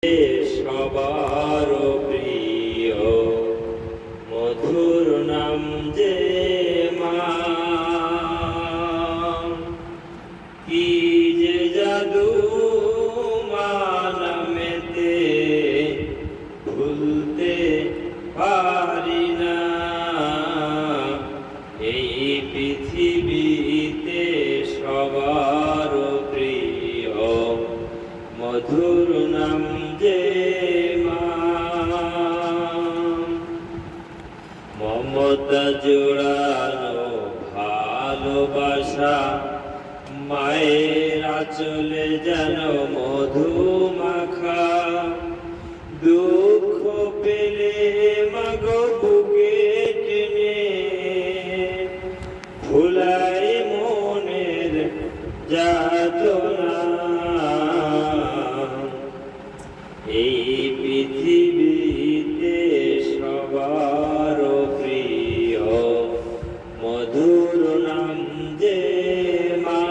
সবার প্রিয় মধুর নাম যে মা, কি যে জাদু মা নামেতে ভুলতে পারি না। এই পৃথিবীতে সবার প্রিয় মধুর নাম যে মা। মমতা জোড়ানো ভালোবাসা মায়ের আঁচলে যেন মধু মাখা। দুঃখ পেলে মাগো বুকে টেনে ভুলাই মনের যাতনা। এই পৃথিবীতে সবার প্রিয় মধুর নাম যে মা।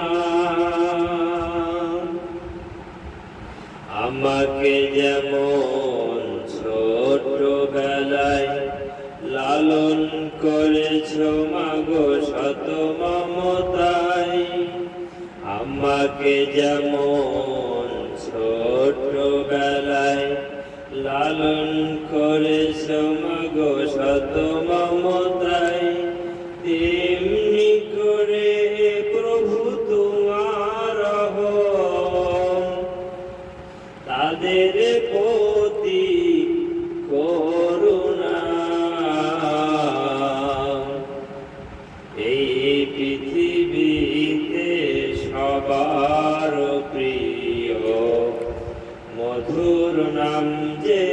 আমাকে যেমন ছোটবেলায় লালন করেছ মাগো শত মমতায়, আমাকে যেমন ছোটবেলায় লালন করেছ মাগো শত মমতায়, তেমনি করে প্রভু তোমার তাদের প্রতি করুণা। এই পৃথিবীতে সবার প্রিয় মধুর নাম যে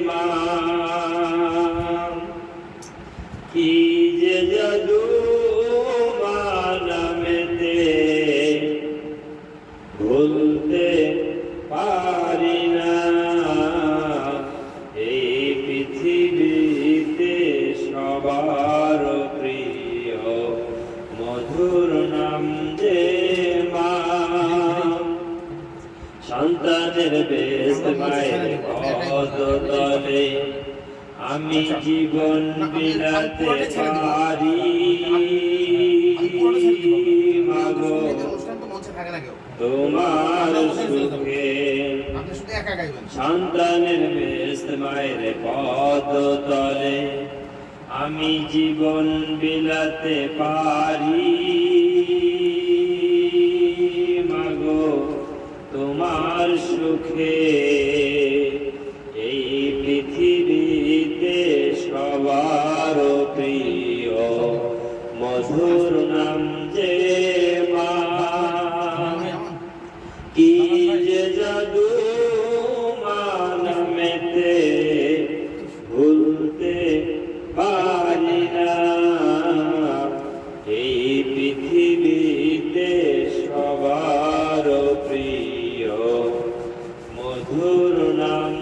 মা। কি যে জাদু মা নামেতে ভুলতে পারি না। এই পৃথিবীতে সবার প্রিয় মধুর নাম যে মা। সন্তানের বেশ মায়ের পদতলে আমি জীবন বিলাতে পারি মাগো তোমার সুখে। সন্তানের বেশ মায়ের পদতলে আমি জীবন বিলাতে পারি মাগো তোমার সুখে। এই পৃথিবীতে সবার প্রিয় মধুর নাম যে মা। কি যে জাদু মা নামেতে ভুলতে পারি না। এই পৃথিবীতে সবার প্রিয় মধুর নাম